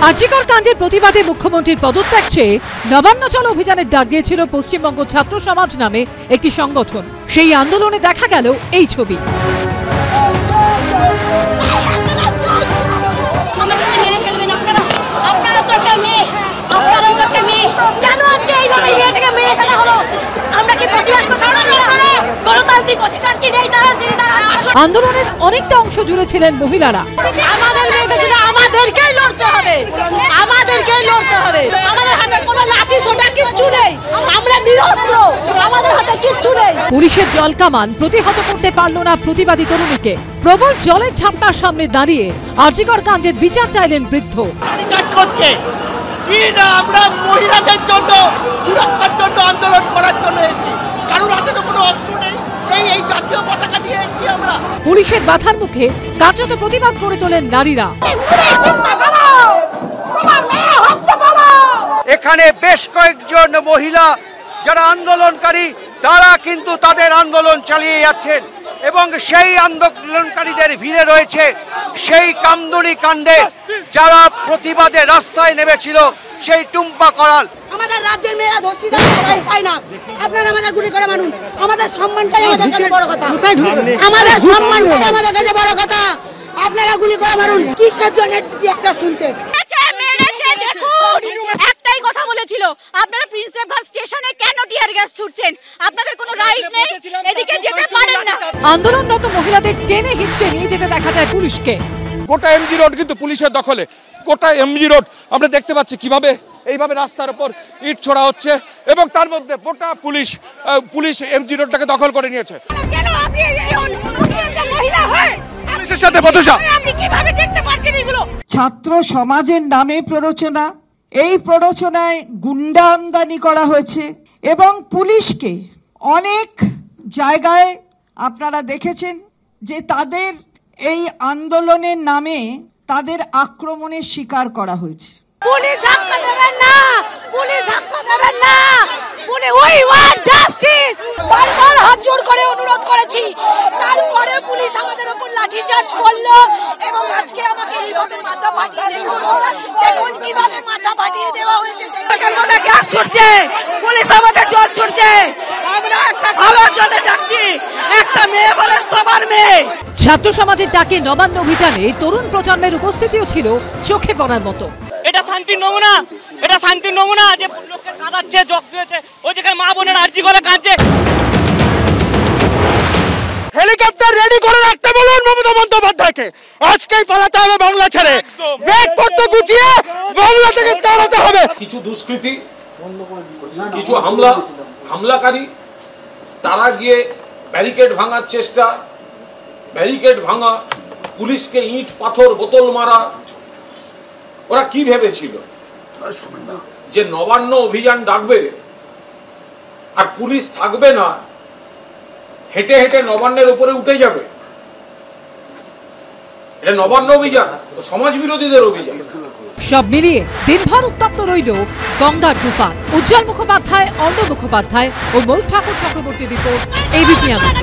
আরজিকর কাণ্ডের প্রতিবাদে মুখ্যমন্ত্রীর পদত্যাগ চেয়ে নবান্ন চলো অভিযানের ডাক দিয়েছিল পশ্চিমবঙ্গ ছাত্র সমাজ নামে একটি সংগঠন। সেই আন্দোলনে দেখা গেল এই ছবি। আন্দোলনের অনেকটা অংশ জুড়ে ছিলেন মহিলারা। আমাদেরকেই লড়তে হবে, আমাদেরকেই লড়তে হবে। আমাদের হাতে কোনো লাঠি সোটা কিচ্ছু নেই, আমরা নিরস্ত্র, আমাদের হাতে কিচ্ছু নেই। পুলিশের জল কামান প্রতিহত করতে পারল না প্রতিবাদী তরুণীকে। প্রবল জলের ঝাপটার সামনে দাঁড়িয়ে আরজিকর কাণ্ডের বিচার চাইলেন বৃদ্ধ। আমরা মহিলাদের জন্য সুরক্ষার জন্য আন্দোলন করার জন্য এসেছি, কারণ হাতে তো কোনো অস্ত্র নেই। এই জাতীয় পতাকা দিয়ে এসেছি আমরা। পুলিশের বাধার মুখে কার্যত প্রতিবাদ করে তোলেন নারীরা। এখানে বেশ কয়েকজন মহিলা যারা আন্দোলনকারী, তারা কিন্তু তাদের আন্দোলন চালিয়ে যাচ্ছেন এবং সেই আন্দোলনকারীদের ভিড়ে রয়েছে সেই কামদুনি কাণ্ডে যারা প্রতিবাদে রাস্তায় নেমেছিল সেই টুম্পা করাল। আমাদের রাজ্যের মেয়েরা ধর্ষিত সবাই চাই না, আপনারা আমাদের গুলি করে মানুন। আমাদের সম্মানটাই আমাদের কাছে বড় কথা, আমাদের সম্মানটাই আমাদের কাছে বড় কথা। আপনারা গুলি করে মারুন, কিসের জন্য একটা শুনছেন? একটাই কথা বলেছিল, আপনারা প্রিন্সেপঘাট স্টেশনে কেন টিয়ার গ্যাস ছুটছেন? আপনাদের কোনো রাইট নেই, এদিকে যেতে পারেন না। আন্দোলনরত মহিলাদের টেনে হিঁচড়ে নিয়ে যেতে দেখা যায় পুলিশকে। গোটা এমজি রোড কিন্তু পুলিশের দখলে। গোটা এমজি রোড আমরা দেখতে পাচ্ছি কিভাবে এইভাবে রাস্তার উপর ইট ছোড়া হচ্ছে এবং তার মধ্যে গোটা পুলিশ এমজি রোডটাকে দখল করে নিয়েছে। কেন আপনি মহিলা হয় পুলিশের সাথে বচসা, আপনি কিভাবে দেখতে পাচ্ছেন এগুলো? ছাত্র সমাজের নামে প্ররোচনা, এই প্ররোচনায় গুন্ডা আমদানি করা হয়েছে এবং পুলিশকে অনেক জায়গায় আপনারা দেখেছেন যে তাদের এই আন্দোলনের নামে তাদের আক্রমণের শিকার করা হয়েছে। পুলিশ ধাক্কা দেবেন না, পুলিশ ধাক্কা দেবেন না, উই ওয়ান্ট জাস্টিস। বারবার হাত জোড় করে অনুরোধ করেছি, তারপরে পুলিশ আমাদের উপর লাঠিচার্জ করলো এবং আজকে আমাকে এইভাবে মাথা ফাটিয়ে দেখুন কিভাবে মাথা ফাটিয়ে দেওয়া হয়েছে। আমাদের গ্যাস ছুটছে, পুলিশ আমাদের জল ছুটছে, আমরা একটা ভালো জলে যাচ্ছি। একটা মেয়ে বলে সবার মেয়ে। ছাত্র সমাজের ডাকে নবান্ন অভিযানে তরুণ প্রজন্মের উপস্থিতিও ছিল চোখে পড়ার মতো। এটা শান্তির নমুনা, এটা শান্তির নমুনা যে লোককে কাঁদাচ্ছে, জব্দ হয়েছে, ওই যেখানে মা বোনের আরজি করে কাঁদছে। হেলিকপ্টার রেডি করে রাখতে বলুন মমতা বন্দ্যোপাধ্যায়কে। আজকেই পালাতে হবে বাংলা ছেড়ে, ব্যাগপত্র গুছিয়ে বাংলা থেকে তাড়াতে হবে। কিছু দুষ্কৃতী, কিছু হামলাকারী, তারা গিয়ে ব্যারিকেড ভাঙার চেষ্টা, ব্যারিকেড ভাঙা, পুলিশকে ইট পাথর বোতল মারা। ওরা কি ভেবেছিল যে নবান্ন অভিযান ডাকবে আর পুলিশ থাকবে না, হেঁটে হেঁটে নবান্নের উপরে উঠে যাবে? এটা নবান্ন অভিযান, সমাজ বিরোধীদের অভিযান। সব মিলিয়ে দিনভর উত্তপ্ত রইল গঙ্গার দুপার। উজ্জ্বল মুখোপাধ্যায়, অর্ণব মুখোপাধ্যায় ও মৌ ঠাকুর চক্রবর্তী রিপোর্ট, এবিপি আনন্দ।